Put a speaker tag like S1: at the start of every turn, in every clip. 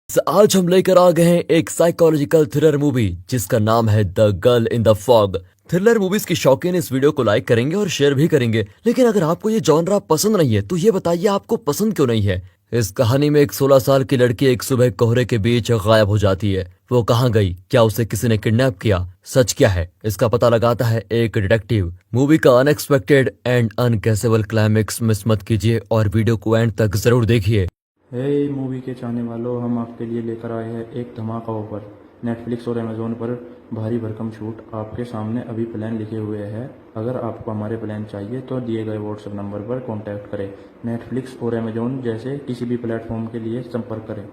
S1: आज हम लेकर आ गए हैं एक साइकोलॉजिकल थ्रिलर मूवी जिसका नाम है the girl in the fog. Thriller movies की शौकीन इस वीडियो को लाइक करेंगे और शेयर भी करेंगे, लेकिन अगर आपको ये जॉनरा पसंद नहीं है तो ये बताइए आपको पसंद क्यों नहीं है। इस कहानी में एक 16 साल की लड़की एक सुबह कोहरे के बीच गायब हो जाती है। वो कहाँ गई, क्या उसे किसी ने किडनैप किया, सच क्या है, इसका पता लगाता है एक डिटेक्टिव। मूवी का अनएक्सपेक्टेड एंड अनगेसेबल क्लाइमेक्स मिस मत कीजिए और वीडियो को एंड तक जरूर देखिए।
S2: हे मूवी के चाहने वालों, हम आपके लिए लेकर आए हैं एक धमाका ऑफर। नेटफ्लिक्स और अमेजोन पर भारी भरकम छूट आपके सामने अभी प्लान लिखे हुए हैं। अगर आपको हमारे प्लान चाहिए तो दिए गए व्हाट्सएप नंबर पर कांटेक्ट करें। नेटफ्लिक्स और अमेजोन जैसे किसी भी प्लेटफॉर्म के लिए संपर्क करें।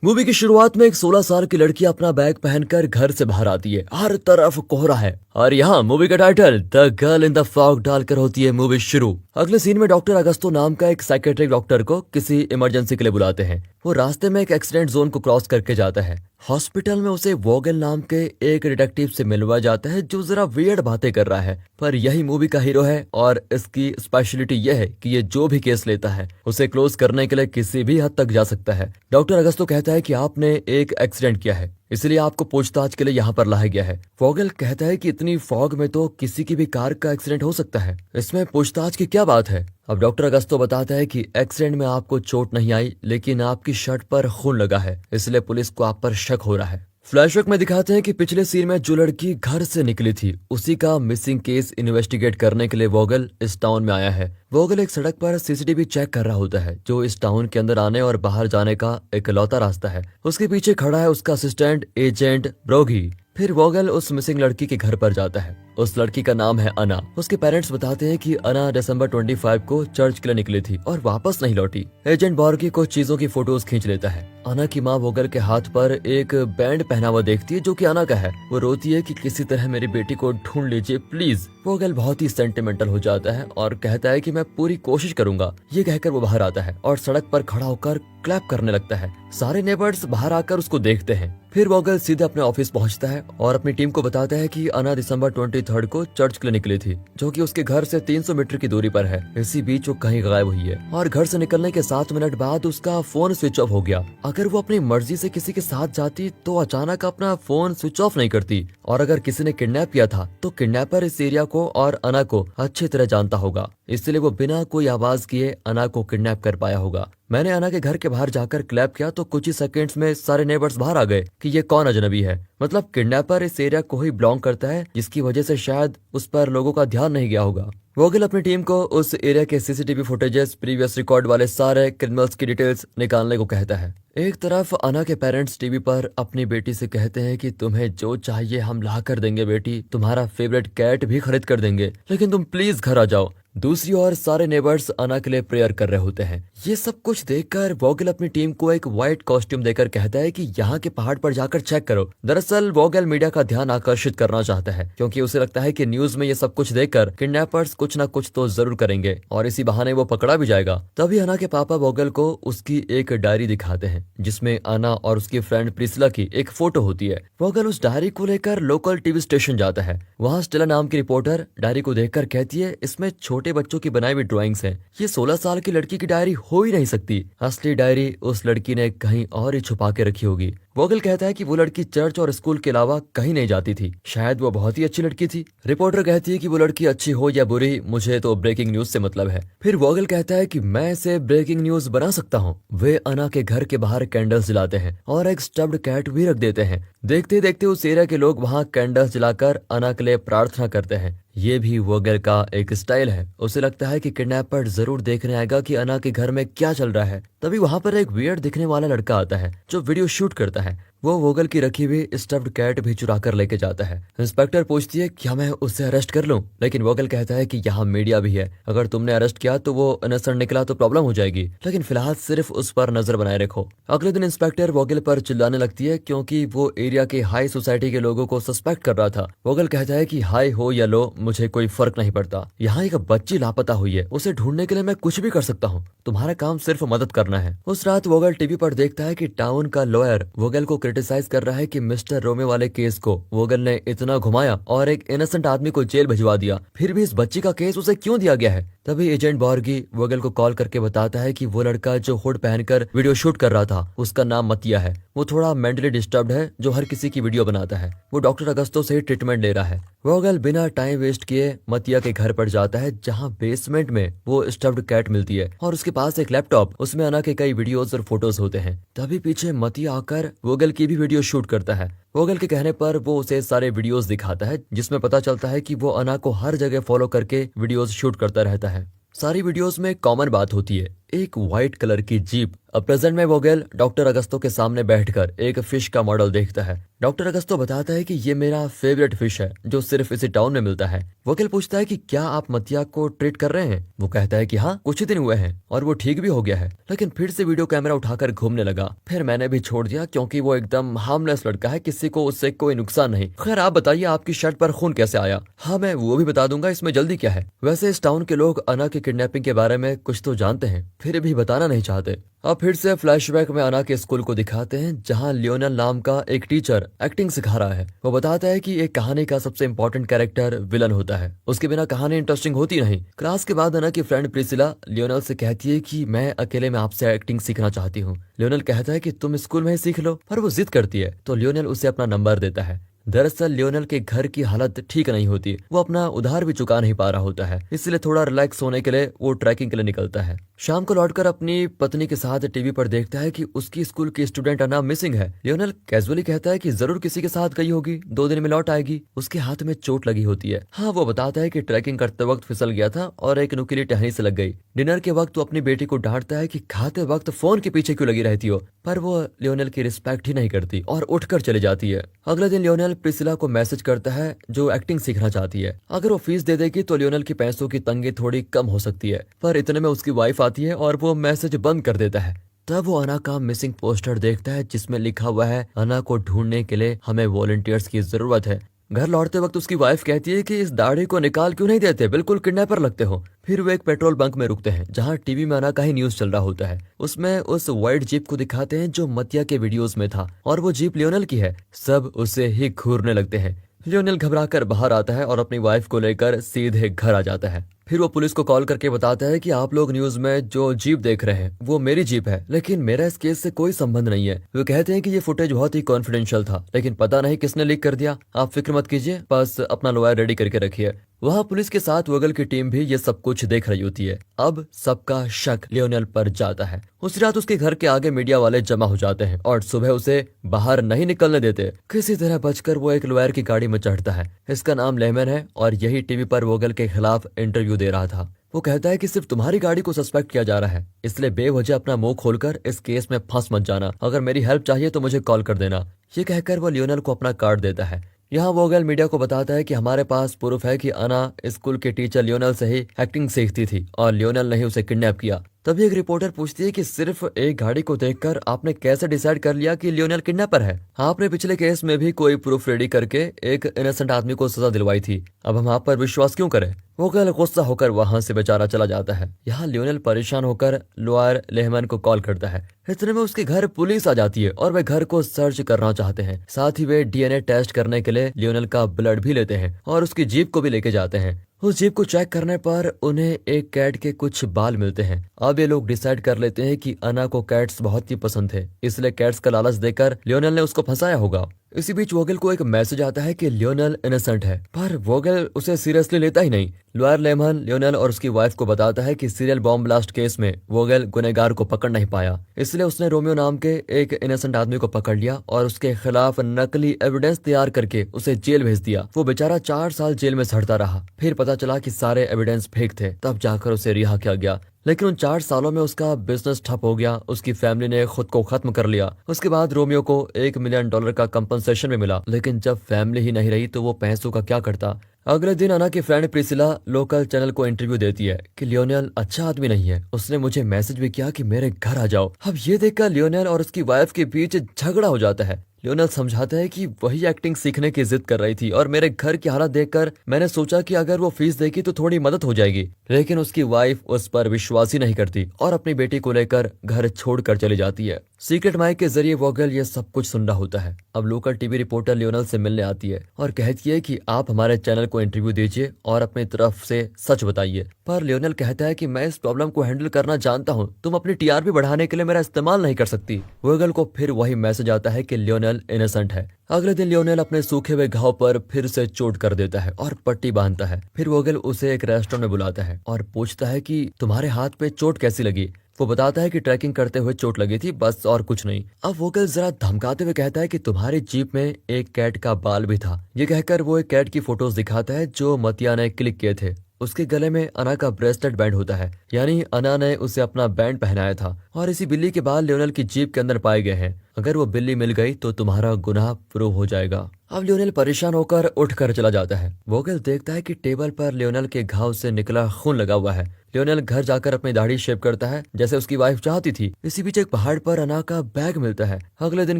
S1: मूवी की शुरुआत में एक 16 साल की लड़की अपना बैग पहनकर घर से बाहर आती है। हर तरफ कोहरा है और यहाँ मूवी का title the girl in the fog डालकर होती है मूवी शुरू। अगले सीन में डॉक्टर अगस्तो नाम का एक साइकेट्रिक डॉक्टर को किसी इमरजेंसी के लिए बुलाते हैं। वो रास्ते में एक एक्सीडेंट जोन को क्रॉस करके जाता है। हॉस्पिटल में उसे वोगल नाम के एक डिटेक्टिव से मिलवा जाता है जो जरा वियर्ड बातें कर रहा है, पर यही मूवी का हीरो है और इसकी स्पेशलिटी यह है कि ये जो भी केस लेता है उसे क्लोज करने के लिए किसी भी हद तक जा सकता है। डॉक्टर अगस्तो कहता है कि आपने एक एक्सीडेंट किया है, इसलिए आपको पूछताछ के लिए यहाँ पर लाया गया है। वोगल कहता है कि इतनी फॉग में तो किसी की भी कार का एक्सीडेंट हो सकता है, इसमें पूछताछ की क्या बात है। अब डॉक्टर अगस्तो बताता है कि एक्सीडेंट में आपको चोट नहीं आई, लेकिन आपकी शर्ट पर खून लगा है, इसलिए पुलिस को आप पर शक हो रहा है। फ्लैशबैक में दिखाते हैं कि पिछले सीन में जो लड़की घर से निकली थी उसी का मिसिंग केस इन्वेस्टिगेट करने के लिए वोगल इस टाउन में आया है। वोगल एक सड़क पर सीसीटीवी चेक कर रहा होता है जो इस टाउन के अंदर आने और बाहर जाने का इकलौता रास्ता है। उसके पीछे खड़ा है उसका असिस्टेंट एजेंट ब्रोगी। फिर वोगल उस मिसिंग लड़की के घर पर जाता है। उस लड़की का नाम है अना। उसके पेरेंट्स बताते हैं कि अना दिसंबर 25 को चर्च के लिए निकली थी और वापस नहीं लौटी। एजेंट बॉर्गी कुछ चीजों की फोटोज खींच लेता है। अना की माँ वोगल के हाथ पर एक बैंड पहना हुआ देखती है जो कि अना का है। वो रोती है कि किसी तरह मेरी बेटी को ढूंढ लीजिए प्लीज। वोगल बहुत ही सेंटिमेंटल हो जाता है और कहता है कि मैं पूरी कोशिश करूंगा। ये कहकर वो बाहर आता है और सड़क पर खड़ा होकर क्लैप करने लगता है। सारे नेबर्स बाहर आकर उसको देखते हैं। फिर वोगल सीधे अपने ऑफिस पहुंचता है और अपनी टीम को बताता है कि अना दिसंबर 23 को चर्च के लिए निकली थी जो कि उसके घर से 300 मीटर की दूरी पर है। इसी बीच वो कहीं गायब हुई है और घर से निकलने के 7 मिनट बाद उसका फोन स्विच ऑफ हो गया। अगर वो अपनी मर्जी से किसी के साथ जाती तो अचानक अपना फोन स्विच ऑफ नहीं करती, और अगर किसी ने किडनैप किया था तो किडनैपर इस एरिया को और अना को अच्छी तरह जानता होगा, इसलिए वो बिना कोई आवाज किए अना को किडनैप कर पाया होगा। मैंने अना के घर के बाहर जाकर क्लैप किया तो कुछ ही सेकंड्स में सारे नेबर्स बाहर आ गए कि ये कौन अजनबी है। मतलब किडनैपर इस एरिया को ही बिलोंग करता है, जिसकी वजह से शायद उस पर लोगों का ध्यान नहीं गया होगा। वोगल अपनी टीम को उस एरिया के सीसीटीवी फुटेजेस, प्रीवियस रिकॉर्ड वाले सारे क्रिमिनल्स की डिटेल्स निकालने को कहता है। एक तरफ अना के पेरेंट्स टीवी पर अपनी बेटी से कहते हैं कि तुम्हें जो चाहिए हम ला कर देंगे बेटी, तुम्हारा फेवरेट कैट भी खरीद कर देंगे, लेकिन तुम प्लीज घर आ जाओ। दूसरी ओर सारे नेबर्स अना के लिए प्रेयर कर रहे होते हैं। ये सब कुछ देखकर वोगल अपनी टीम को एक व्हाइट कॉस्ट्यूम देकर कहता है कि यहाँ के पहाड़ पर जाकर चेक करो। दरअसल वोगल मीडिया का ध्यान आकर्षित करना चाहता है क्योंकि उसे लगता है कि न्यूज में ये सब कुछ देखकर किडनैपर्स कुछ ना कुछ तो जरूर करेंगे और इसी बहाने वो पकड़ा भी जाएगा। तभी अना के पापा वोगल को उसकी एक डायरी दिखाते हैं जिसमें अना और उसकी फ्रेंड प्रिस्ला की एक फोटो होती है। वोगल उस डायरी को लेकर लोकल टीवी स्टेशन जाता है। वहाँ स्टेला नाम की रिपोर्टर डायरी को देखकर कहती है इसमें छोटे बच्चों की बनाई हुई ड्राइंग्स हैं। ये 16 साल की लड़की की डायरी हो ही नहीं सकती। असली डायरी उस लड़की ने कहीं और ही छुपा के रखी होगी। वोगल कहता है कि वो लड़की चर्च और स्कूल के अलावा कहीं नहीं जाती थी, शायद वो बहुत ही अच्छी लड़की थी। रिपोर्टर कहती है कि वो लड़की अच्छी हो या बुरी, मुझे तो ब्रेकिंग न्यूज से मतलब है। फिर वोगल कहता है कि मैं इसे ब्रेकिंग न्यूज बना सकता हूँ। वे अना के घर के बाहर कैंडल्स जलाते हैं और एक स्टफ्ड कैट भी रख देते हैं। देखते देखते उस एरिया के लोग वहाँ कैंडल्स जलाकर अना के लिए प्रार्थना करते हैं। ये भी वोगल का एक स्टाइल है। उसे लगता है कि किडनैपर जरूर देखने आएगा कि अना के घर में क्या चल रहा है। तभी वहाँ पर एक वियर्ड दिखने वाला लड़का आता है जो वीडियो शूट करता है। वो वोगल की रखी हुई स्टफ्ड कैट भी चुरा कर लेके जाता है। इंस्पेक्टर पूछती है क्या मैं उससे अरेस्ट कर लूं, लेकिन वोगल कहता है कि यहाँ मीडिया भी है, अगर तुमने अरेस्ट किया तो वो इनोसेंट निकला तो प्रॉब्लम हो जाएगी, लेकिन फिलहाल सिर्फ उस पर नजर बनाए रखो। अगले दिन इंस्पेक्टर वोगल पर चिल्लाने लगती है क्योंकि वो एरिया के हाई सोसाइटी के लोगों को सस्पेक्ट कर रहा था। वोगल कहता है कि हाई हो या लो मुझे कोई फर्क नहीं पड़ता, यहाँ एक बच्ची लापता हुई है, उसे ढूंढने के लिए मैं कुछ भी कर सकता हूँ, तुम्हारा काम सिर्फ मदद करना है। उस रात वोगल टीवी पर देखता है कि टाउन का लॉयर वोगल को क्रिटिसाइज कर रहा है कि मिस्टर रोमियो वाले केस को वोगल ने इतना घुमाया और एक इनोसेंट आदमी को जेल भिजवा दिया, फिर भी इस बच्ची का केस उसे क्यों दिया गया है। तभी एजेंट बॉर्गी वोगल को कॉल करके बताता है कि वो लड़का जो हुड पहनकर वीडियो शूट कर रहा था उसका नाम मतिया है। वो थोड़ा मेंटली डिस्टर्ब्ड है जो हर किसी की वीडियो बनाता है। वो डॉक्टर अगस्तो से ही ट्रीटमेंट ले रहा है। वोगल बिना टाइम वेस्ट किए मतिया के घर पर जाता है जहाँ बेसमेंट में वो स्टफ्ड कैट मिलती है और उसके पास एक लैपटॉप, उसमें अना के कई वीडियोस और फोटोज होते हैं। तभी पीछे मतिया आकर वोगल की भी वीडियो शूट करता है। वोगल के कहने पर वो उसे सारे वीडियोस दिखाता है जिसमें पता चलता है कि वो अना को हर जगह फॉलो करके वीडियोस शूट करता रहता है। सारी वीडियोस में कॉमन बात होती है, एक व्हाइट कलर की जीप। अब प्रेजेंट में वोगल डॉक्टर अगस्तो के सामने बैठकर एक फिश का मॉडल देखता है। डॉक्टर अगस्तो बताता है कि ये मेरा फेवरेट फिश है जो सिर्फ इसी टाउन में मिलता है। वोगल पूछता है कि क्या आप मतिया को ट्रीट कर रहे हैं। वो कहता है कि हाँ, कुछ ही दिन हुए हैं और वो ठीक भी हो गया है, लेकिन फिर से वीडियो कैमरा उठाकर घूमने लगा। फिर मैंने भी छोड़ दिया क्योंकि वो एकदम हार्मलेस लड़का है, किसी को उससे कोई नुकसान नहीं। खैर आप बताइए आपकी शर्ट पर खून कैसे आया। हाँ मैं वो भी बता दूंगा, इसमें जल्दी क्या है। वैसे इस टाउन के लोग अना की किडनैपिंग के बारे में कुछ तो जानते हैं, फिर भी बताना नहीं चाहते। अब फिर से फ्लैशबैक में अना के स्कूल को दिखाते हैं जहां लियोनल नाम का एक टीचर एक्टिंग सिखा रहा है। वो बताता है कि एक कहानी का सबसे इंपॉर्टेंट कैरेक्टर विलन होता है, उसके बिना कहानी इंटरेस्टिंग होती नहीं। क्लास के बाद अना की फ्रेंड प्रिसिला लियोनल से कहती है कि मैं अकेले में आपसे एक्टिंग सीखना चाहती हूँ। लियोनल कहता है कि तुम स्कूल में ही सीख लो, पर वो जिद करती है तो लियोनल उसे अपना नंबर देता है। दरअसल लियोनल के घर की हालत ठीक नहीं होती, वो अपना उधार भी चुका नहीं पा रहा होता है, इसलिए थोड़ा रिलैक्स होने के लिए वो ट्रैकिंग के लिए निकलता है। शाम को लौटकर अपनी पत्नी के साथ टीवी पर देखता है कि उसकी स्कूल की स्टूडेंट अना मिसिंग है। लियोनल कैजुअली कहता है कि जरूर किसी के साथ गई होगी, 2 दिन में लौट आएगी। उसके हाथ में चोट लगी होती है। हाँ वो बताता है कि ट्रैकिंग करते वक्त फिसल गया था और एक नुकीली टहनी से लग गई। डिनर के वक्त वो अपनी बेटी को डांटता है कि खाते वक्त फोन के पीछे क्यों लगी रहती हो, पर वो लियोनल की रिस्पेक्ट ही नहीं करती और उठकर चली जाती है। अगले दिन लियोनल प्रिसिला को मैसेज करता है जो एक्टिंग सीखना चाहती है। अगर वो फीस दे देगी तो लियोनल की पैसों की तंगी थोड़ी कम हो सकती है, पर इतने में उसकी वाइफ आती है और वो मैसेज बंद कर देता है। तब वो अना का मिसिंग पोस्टर देखता है जिसमें लिखा हुआ है अना को ढूंढने के लिए हमें वॉलंटियर्स की जरूरत है। घर लौटते वक्त उसकी वाइफ कहती है कि इस दाढ़ी को निकाल क्यों नहीं देते, बिल्कुल किडनैपर लगते हो। फिर वो एक पेट्रोल बंक में रुकते हैं जहां टीवी में अना का ही न्यूज चल रहा होता है। उसमें उस व्हाइट जीप को दिखाते हैं जो मतिया के वीडियोस में था और वो जीप लियोनल की है। सब उसे ही घूरने लगते हैं। लियोनल घबराकर बाहर आता है और अपनी वाइफ को लेकर सीधे घर आ जाता है। फिर वो पुलिस को कॉल करके बताता है कि आप लोग न्यूज में जो जीप देख रहे हैं वो मेरी जीप है, लेकिन मेरा इस केस से कोई संबंध नहीं है। वो कहते हैं कि ये फुटेज बहुत ही कॉन्फिडेंशियल था, लेकिन पता नहीं किसने लीक कर दिया। आप फिक्र मत कीजिए, बस अपना लॉयर रेडी करके रखिए। वहाँ पुलिस के साथ वोगल की टीम भी ये सब कुछ देख रही होती है। अब सबका शक लियोनल पर जाता है। उस रात उसके घर के आगे मीडिया वाले जमा हो जाते हैं और सुबह उसे बाहर नहीं निकलने देते। किसी तरह बचकर वो एक लॉयर की गाड़ी में चढ़ता है। इसका नाम लेमन है और यही टीवी पर वोगल के खिलाफ इंटरव्यू दे रहा था। वो कहता है कि सिर्फ तुम्हारी गाड़ी को सस्पेक्ट किया जा रहा है, इसलिए बेवजह अपना मुंह खोलकर इस केस में फंस मत जाना। अगर मेरी हेल्प चाहिए तो मुझे कॉल कर देना। ये कहकर वो लियोनल को अपना कार्ड देता है। यहाँ वोगल मीडिया को बताता है कि हमारे पास प्रूफ है कि अना स्कूल के टीचर लियोनल से ही एक्टिंग सीखती थी और लियोनल ने ही उसे किडनैप किया। तभी एक रिपोर्टर पूछती है कि सिर्फ एक गाड़ी को देखकर आपने कैसे डिसाइड कर लिया कि लियोनल किडनैपर है। आपने पिछले केस में भी कोई प्रूफ रेडी करके एक इनोसेंट आदमी को सजा दिलवाई थी, अब हम आप पर विश्वास क्यों करें। वोगल गुस्सा होकर वहां से बेचारा चला जाता है। यहाँ लियोनल परेशान होकर लॉयर लेहमन को कॉल करता है। इतने में उसके घर पुलिस आ जाती है और वे घर को सर्च करना चाहते हैं। साथ ही वे डीएनए टेस्ट करने के लिए लियोनल का ब्लड भी लेते हैं और उसकी जीप को भी लेके जाते हैं। उस जीप को चेक करने पर उन्हें एक कैट के कुछ बाल मिलते हैं। अब ये लोग डिसाइड कर लेते हैं कि अना को कैट्स बहुत ही पसंद थे, इसलिए कैट्स का लालच देकर लियोनल ने उसको फंसाया होगा। इसी बीच वोगल को एक मैसेज आता है कि लियोनल इनोसेंट है, पर वोगल उसे सीरियसली लेता ही नहीं। लॉयर लेमन लियोनल और उसकी वाइफ को बताता है कि सीरियल बॉम्ब ब्लास्ट केस में वोगल गुनहगार को पकड़ नहीं पाया, इसलिए उसने रोमियो नाम के एक इनोसेंट आदमी को पकड़ लिया और उसके खिलाफ नकली एविडेंस तैयार करके उसे जेल भेज दिया। वो बेचारा 4 साल जेल में सड़ता रहा। फिर पता चला कि सारे एविडेंस फेक थे, तब जाकर उसे रिहा किया गया। लेकिन उन 4 सालों में उसका बिजनेस ठप हो गया, उसकी फैमिली ने खुद को खत्म कर लिया। उसके बाद रोमियो को $1 मिलियन का कंपनसेशन भी मिला, लेकिन जब फैमिली ही नहीं रही तो वो पैसों का क्या करता। अगले दिन अना की फ्रेंड प्रिसिला लोकल चैनल को इंटरव्यू देती है कि लियोनल अच्छा आदमी नहीं है, उसने मुझे मैसेज भी किया कि मेरे घर आ जाओ। अब ये देखकर लियोनल और उसकी वाइफ के बीच झगड़ा हो जाता है। लियोनल समझाता है कि वही एक्टिंग सीखने की जिद कर रही थी और मेरे घर की हालत देखकर मैंने सोचा कि अगर वो फीस देगी तो थोड़ी मदद हो जाएगी, लेकिन उसकी वाइफ उस पर विश्वास ही नहीं करती और अपनी बेटी को लेकर घर छोड़कर चली जाती है। सीक्रेट माइक के जरिए वोगल ये सब कुछ सुन रहा होता है। अब लोकल टीवी रिपोर्टर लियोनल से मिलने आती है और कहती है कि आप हमारे चैनल को इंटरव्यू दीजिए और अपनी तरफ से सच बताइए। पर लियोनल कहता है कि मैं इस प्रॉब्लम को हैंडल करना जानता हूँ, तुम अपनी टीआरपी बढ़ाने के लिए मेरा इस्तेमाल नहीं कर सकती। वोगल को फिर वही मैसेज आता है कि लियोनल इनोसेंट है। अगले दिन लियोनेल अपने सूखे हुए घाव पर फिर से चोट कर देता है और पट्टी बांधता है। फिर वोगल उसे एक रेस्टोरेंट में बुलाता है और पूछता है कि तुम्हारे हाथ पे चोट कैसी लगी। वो बताता है कि ट्रैकिंग करते हुए चोट लगी थी, बस और कुछ नहीं। अब वोगल जरा धमकाते हुए कहता है कि तुम्हारी जीप में एक कैट का बाल भी था। ये कहकर वो एक कैट की फोटोज दिखाता है जो मतिया ने क्लिक किए थे। उसके गले में अना का ब्रेसलेट बैंड होता है, यानी अना ने उसे अपना बैंड पहनाया था। और इसी बिल्ली के बाल लियोनेल की जीप के अंदर पाए गए हैं। अगर वो बिल्ली मिल गई तो तुम्हारा गुनाह प्रूव हो जाएगा। अब लियोनेल परेशान होकर उठकर चला जाता है। वोगल देखता है कि टेबल पर लियोनेल के घाव से निकला खून लगा हुआ है। लियोनेल घर जाकर अपनी दाढ़ी शेव करता है जैसे उसकी वाइफ चाहती थी। इसी बीच एक पहाड़ पर अना का बैग मिलता है। अगले दिन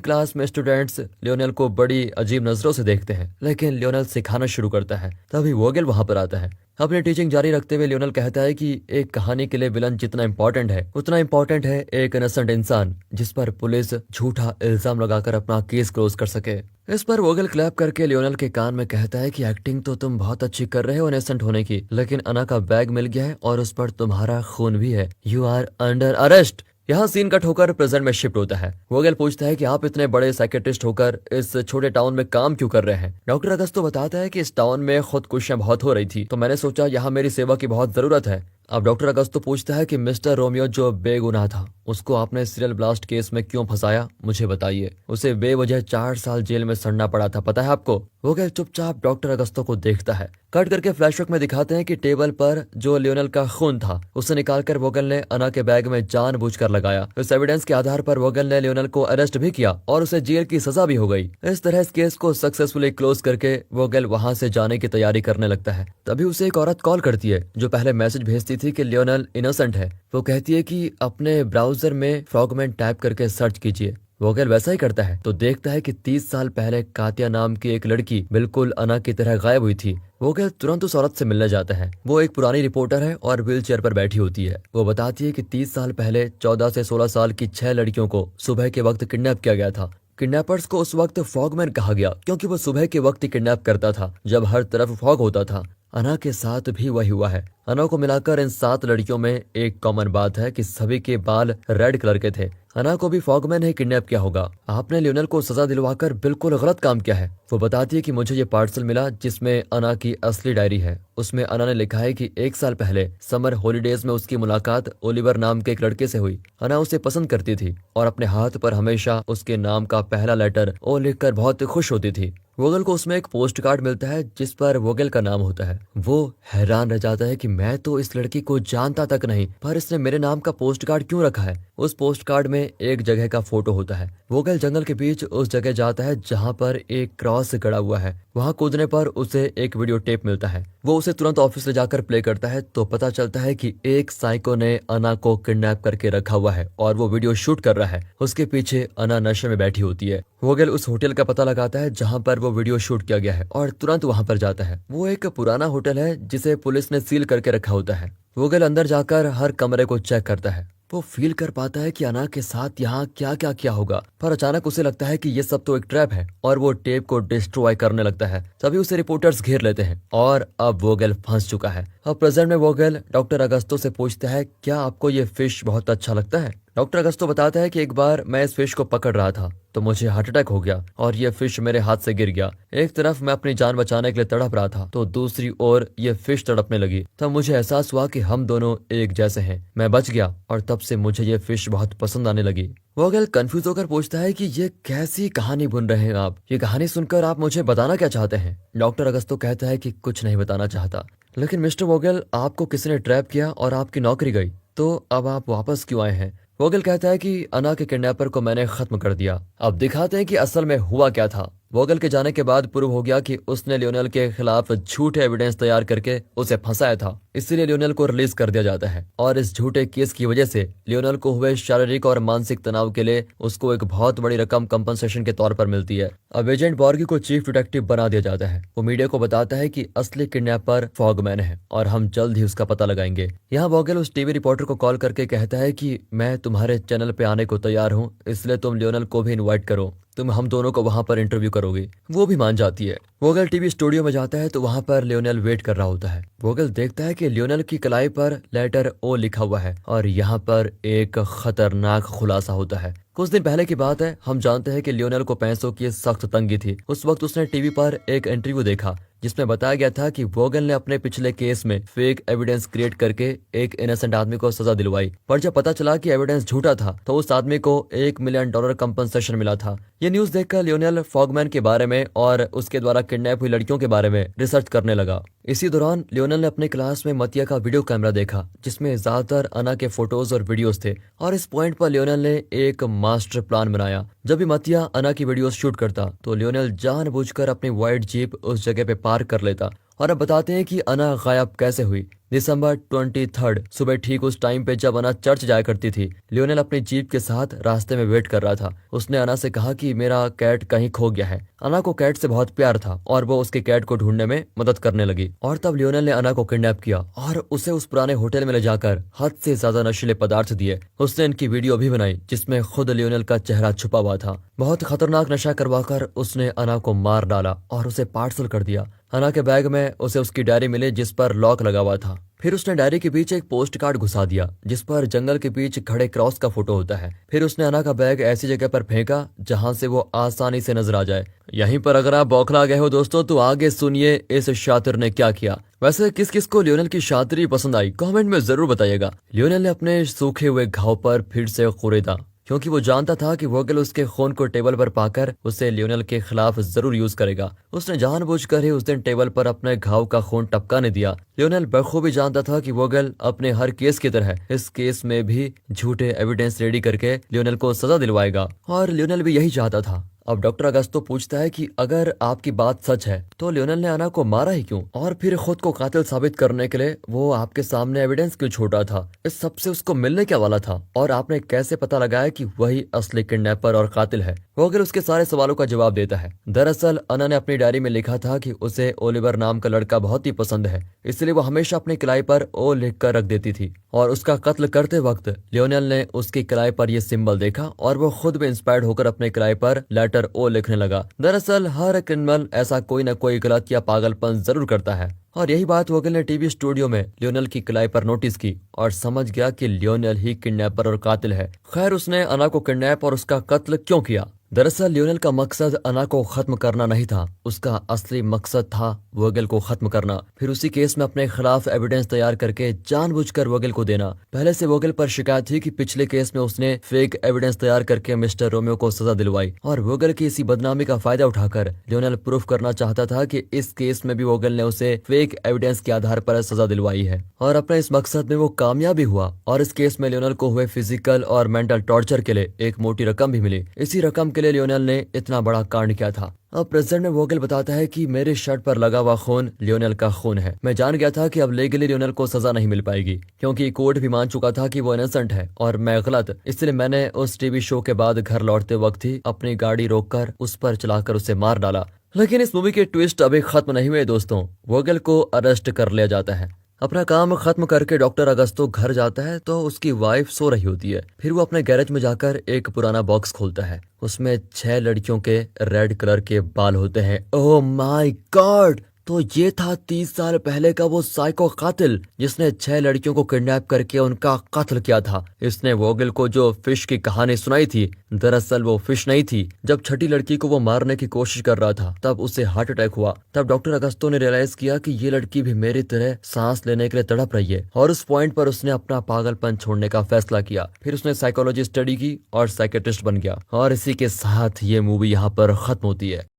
S1: क्लास में स्टूडेंट्स लियोनेल को बड़ी अजीब नजरों से देखते हैं, लेकिन लियोनेल सिखाना शुरू करता है। तभी वोगल वहां पर आता है। अपनी टीचिंग जारी रखते हुए लियोनेल कहता है कि एक कहानी के लिए विलन जितना इम्पोर्टेंट है उतना इम्पोर्टेंट है एक इनोसेंट इंसान जिस पर पुलिस झूठा इल्जाम लगाकर अपना केस क्लोज कर सके। इस पर वोगल क्लैप करके लियोनेल के कान में कहता है कि एक्टिंग तो तुम बहुत अच्छी कर रहे हो इनोसेंट होने की, लेकिन अना का बैग मिल गया है और उस पर तुम्हारा खून भी है। You are under arrest. यहाँ सीन कट होकर प्रेजेंट में शिफ्ट होता है। वोगल पूछता है कि आप इतने बड़े साइकेट्रिस्ट होकर इस छोटे टाउन में काम क्यों कर रहे हैं। डॉक्टर अगस्तो बताता है कि इस टाउन में खुदकुशियां बहुत हो रही थी, तो मैंने सोचा यहाँ मेरी सेवा की बहुत जरूरत है। अब डॉक्टर अगस्तो पूछता है कि मिस्टर रोमियो जो बेगुनाह था उसको आपने सीरियल ब्लास्ट केस में क्यों फंसाया, मुझे बताइए। उसे बेवजह 4 साल जेल में सड़ना पड़ा था, पता है आपको। वोगल चुपचाप डॉक्टर अगस्तो को देखता है। कट करके फ्लैशबैक में दिखाते हैं कि टेबल पर जो लियोनेल का खून था उसे निकालकर वोगल ने अना के बैग में जानबूझकर लगाया। इस एविडेंस के आधार पर वोगल ने लियोनेल को अरेस्ट भी किया और उसे जेल की सजा भी हो गई। इस तरह इस केस को सक्सेसफुली क्लोज करके वोगल वहां से जाने की तैयारी करने लगता है। तभी उसे एक औरत कॉल करती है जो पहले मैसेज भेजती थी कि लियोनेल इनोसेंट है। वो कहती है कि अपने ब्राउजर में फ्रॉगमैन टाइप करके सर्च कीजिए। वोगल वैसा ही करता है तो देखता है कि 30 साल पहले कातिया नाम की एक लड़की बिल्कुल अना की तरह गायब हुई थी। वोगल तुरंत उस औरत से मिलने जाता है। वो एक पुरानी रिपोर्टर है और व्हील चेयर पर बैठी होती है। वो बताती है कि 30 साल पहले 14 से 16 साल की 6 लड़कियों को सुबह के वक्त किडनैप किया गया था। किडनैपर्स को उस वक्त फॉगमैन कहा गया क्योंकि वो सुबह के वक्त ही किडनैप करता था जब हर तरफ फॉग होता था। अना के साथ भी वही हुआ है। अना को मिलाकर इन 7 लड़कियों में एक कॉमन बात है कि सभी के बाल रेड कलर के थे। अना को भी फॉगमैन ने किडनैप किया होगा। आपने लियोनेल को सजा दिलवाकर बिल्कुल गलत काम किया है। वो बताती है कि मुझे ये पार्सल मिला जिसमें अना की असली डायरी है। उसमें अना ने लिखा है कि 1 साल पहले समर हॉलीडेज में उसकी मुलाकात ओलिवर नाम के एक लड़के से हुई। अना उसे पसंद करती थी और अपने हाथ पर हमेशा उसके नाम का पहला लेटर ओ लिखकर बहुत खुश होती थी। वोगल को उसमें एक पोस्ट कार्ड मिलता है जिस पर वोगल का नाम होता है। वो हैरान रह जाता है कि मैं तो इस लड़की को जानता तक नहीं, पर इसने मेरे नाम का पोस्ट कार्ड क्यों रखा है। उस पोस्ट कार्ड में एक जगह का फोटो होता है। वोगल जंगल के बीच उस जगह जाता है जहाँ पर एक क्रॉस गड़ा हुआ है। वहाँ कूदने पर उसे एक वीडियो टेप मिलता है। वो उसे तुरंत ऑफिस ले जाकर प्ले करता है तो पता चलता है कि एक साइको ने अना को किडनैप करके रखा हुआ है और वो वीडियो शूट कर रहा है। उसके पीछे अना नशे में बैठी होती है। वोगल उस होटल का पता लगाता है जहाँ पर वो वीडियो शूट किया गया है और तुरंत वहाँ पर जाता है। वो एक पुराना होटल है जिसे पुलिस ने सील करके रखा होता है। वोगल अंदर जाकर हर कमरे को चेक करता है। वो फील कर पाता है कि अना के साथ यहाँ क्या क्या किया होगा, पर अचानक उसे लगता है कि ये सब तो एक ट्रैप है और वो टेप को डिस्ट्रॉय करने लगता है। तभी उसे रिपोर्टर्स घेर लेते हैं और अब वोगल फंस चुका है। अब प्रेजेंट में वोगल डॉक्टर अगस्तो से पूछता है क्या आपको ये फिश बहुत अच्छा लगता है। डॉक्टर अगस्तो बताता है कि एक बार मैं इस फिश को पकड़ रहा था तो मुझे हार्ट अटैक हो गया और ये फिश मेरे हाथ से गिर गया। एक तरफ मैं अपनी जान बचाने के लिए तड़प रहा था तो दूसरी ओर ये फिश तड़पने लगी। तब मुझे एहसास हुआ कि हम दोनों एक जैसे हैं। मैं बच गया और तब से मुझे ये फिश बहुत पसंद आने लगी। वोगल कंफ्यूज होकर पूछता है कि ये कैसी कहानी बुन रहे हैं आप। ये कहानी सुनकर आप मुझे बताना क्या चाहते हैं। डॉक्टर अगस्तो कहता है कि कुछ नहीं बताना चाहता, लेकिन मिस्टर वोगल आपको किसी ने ट्रैप किया और आपकी नौकरी गई, तो अब आप वापस क्यों आए हैं। वोगल कहता है कि अना के किडनैपर को मैंने खत्म कर दिया। अब दिखाते हैं कि असल में हुआ क्या था। वोगल के जाने के बाद प्रूव हो गया कि उसने लियोनेल के खिलाफ झूठे एविडेंस तैयार करके उसे फंसाया था, इसलिए लियोनेल को रिलीज कर दिया जाता है। और इस झूठे केस की वजह से लियोनेल को हुए शारीरिक और मानसिक तनाव के लिए उसको एक बहुत बड़ी रकम कंपनसेशन के तौर पर मिलती है। अब एजेंट बॉर्गी को चीफ डिटेक्टिव बना दिया जाता है। वो मीडिया को बताता है कि असली किडनैपर फॉगमैन है और हम जल्द ही उसका पता लगाएंगे। यहाँ वोगल उस टीवी रिपोर्टर को कॉल करके कहता है कि मैं तुम्हारे चैनल पे आने को तैयार हूँ, इसलिए तुम लियोनेल को भी इनवाइट करो, तुम हम दोनों को वहां पर इंटरव्यू करोगे। वो भी मान जाती है। वोगल टीवी स्टूडियो में जाता है तो वहां पर लियोनेल वेट कर रहा होता है। वोगल देखता है कि लियोनेल की कलाई पर लेटर ओ लिखा हुआ है और यहाँ पर एक खतरनाक खुलासा होता है। कुछ दिन पहले की बात है। हम जानते हैं कि लियोनेल को पैसों की सख्त तंगी थी। उस वक्त उसने टीवी पर एक इंटरव्यू देखा जिसमें बताया गया था कि वोगल ने अपने पिछले केस में फेक एविडेंस क्रिएट करके एक इनोसेंट आदमी को सजा दिलवाई। पर जब पता चला कि एविडेंस झूठा था तो उस आदमी को $1 मिलियन कंपनसेशन मिला था। ये न्यूज देखकर लियोनेल फॉगमैन के बारे में और उसके द्वारा किडनैप हुई लड़कियों के बारे में रिसर्च करने लगा। इसी दौरान लियोनेल ने अपने क्लास में मतिया का वीडियो कैमरा देखा जिसमें ज्यादातर अना के फोटोज और वीडियोस थे और इस पॉइंट पर लियोनेल ने एक मास्टर प्लान बनाया। जब भी मतिया अना की वीडियोस शूट करता तो लियोनेल जानबूझकर अपनी वाइट जीप उस जगह पे पार्क कर लेता। और अब बताते हैं कि अना गायब कैसे हुई। दिसंबर 23 सुबह ठीक उस टाइम पे जब अना चर्च जाया करती थी, लियोनेल अपनी जीप के साथ रास्ते में वेट कर रहा था। उसने अना से कहा कि मेरा कैट कहीं खो गया है। अना को कैट से बहुत प्यार था और वो उसके कैट को ढूंढने में मदद करने लगी। और तब लियोनेल ने अना को किडनैप किया और उसे उस पुराने होटल में ले जाकर हद से ज्यादा नशीले पदार्थ दिए। उसने इनकी वीडियो भी बनाई जिसमें खुद लियोनेल का चेहरा छुपा हुआ था। बहुत खतरनाक नशा करवाकर उसने अना को मार डाला और उसे पार्सल कर दिया। अना के बैग में उसे उसकी डायरी मिली जिस पर लॉक लगा हुआ था। फिर उसने डायरी के बीच एक पोस्ट कार्ड घुसा दिया जिस पर जंगल के बीच खड़े क्रॉस का फोटो होता है। फिर उसने अना का बैग ऐसी जगह पर फेंका जहां से वो आसानी से नजर आ जाए। यहीं पर अगर आप बौखला गए हो दोस्तों तो आगे सुनिए इस शातिर ने क्या किया। वैसे किस किस को लियोनेल की शातिरी पसंद आई कमेंट में जरूर बताइएगा। लियोनेल ने अपने सूखे हुए घाव पर फिर से खुरेदा क्योंकि वो जानता था कि वोगल उसके खून को टेबल पर पाकर उसे लियोनेल के खिलाफ जरूर यूज करेगा। उसने जानबूझकर ही उस दिन टेबल पर अपने घाव का खून टपकाने दिया। लियोनेल बखूबी जानता था कि वोगल अपने हर केस की तरह इस केस में भी झूठे एविडेंस रेडी करके लियोनेल को सजा दिलवाएगा और लियोनेल भी यही चाहता था। अब डॉक्टर अगस्तो पूछता है कि अगर आपकी बात सच है तो लियोनेल ने अना को मारा ही क्यों और फिर खुद को कातिल साबित करने के लिए वो आपके सामने एविडेंस क्यों छोड़ा था। इस सब से उसको मिलने क्या वाला था और आपने कैसे पता लगाया कि वही असली किडनैपर और कातिल है। वोगल उसके सारे सवालों का जवाब देता है। दरअसल अना ने अपनी डायरी में लिखा था कि उसे ओलिवर नाम का लड़का बहुत ही पसंद है, इसलिए वो हमेशा अपनी कलाई पर ओ लिख कर रख देती थी और उसका कत्ल करते वक्त लियोनेल ने उसकी कलाई पर यह सिंबल देखा और वो खुद भी इंस्पायर्ड होकर अपने कलाई पर लेटर ओ लिखने लगा। दरअसल हर क्रिमिनल ऐसा कोई न कोई गलत या पागलपन जरूर करता है और यही बात वोगल ने टीवी स्टूडियो में लियोनेल की कलाई पर नोटिस की और समझ गया कि लियोनेल ही किडनैपर और कातिल है। खैर उसने अना को किडनैप और उसका कत्ल क्यों किया। दरअसल लियोनेल का मकसद अना को खत्म करना नहीं था, उसका असली मकसद था वोगल को खत्म करना। फिर उसी केस में अपने खिलाफ एविडेंस तैयार करके जानबूझकर वोगल को देना। पहले से वोगल पर शिकायत थी कि पिछले केस में उसने फेक एविडेंस तैयार करके मिस्टर रोमियो को सजा दिलवाई और वोगल की इसी बदनामी का फायदा उठाकर लियोनेल प्रूफ करना चाहता था कि इस केस में भी वोगल ने उसे फेक एविडेंस के आधार पर सजा दिलवाई है और अपने इस मकसद में वो कामयाब भी हुआ और इस केस में लियोनेल को हुए फिजिकल और मेंटल टॉर्चर के लिए एक मोटी रकम भी मिली। इसी रकम के लिए लियोनेल ने इतना बड़ा कांड किया था। अब प्रेसिडेंट में वोगल बताता है कि मेरे शर्ट पर लगा हुआ खून लियोनेल का खून है। मैं जान गया था कि अब लीगली लियोनेल को सजा नहीं मिल पाएगी क्योंकि कोर्ट भी मान चुका था कि वो इनोसेंट है और मैं गलत। इसलिए मैंने उस टीवी शो के बाद घर लौटते वक्त ही अपनी गाड़ी रोककर उस पर चलाकर उसे मार डाला। लेकिन इस मूवी के ट्विस्ट अभी खत्म नहीं हुए दोस्तों। वोगल को अरेस्ट कर लिया जाता है। अपना काम खत्म करके डॉक्टर अगस्तो घर जाता है तो उसकी वाइफ सो रही होती है। फिर वो अपने गैरेज में जाकर एक पुराना बॉक्स खोलता है। उसमें 6 लड़कियों के रेड कलर के बाल होते हैं। ओह माय गॉड, तो ये था 30 साल पहले का वो साइको कातिल जिसने 6 लड़कियों को किडनैप करके उनका कत्ल किया था। इसने वोगल को जो फिश की कहानी सुनाई थी दरअसल वो फिश नहीं थी। जब छठी लड़की को वो मारने की कोशिश कर रहा था तब उसे हार्ट अटैक हुआ। तब डॉक्टर अगस्तो ने रियलाइज किया कि ये लड़की भी मेरी तरह सांस लेने के लिए तड़प रही है और उस पॉइंट पर उसने अपना पागलपन छोड़ने का फैसला किया। फिर उसने साइकोलॉजी स्टडी की और साइकेट्रिस्ट बन गया और इसी के साथ ये मूवी यहाँ पर खत्म होती है।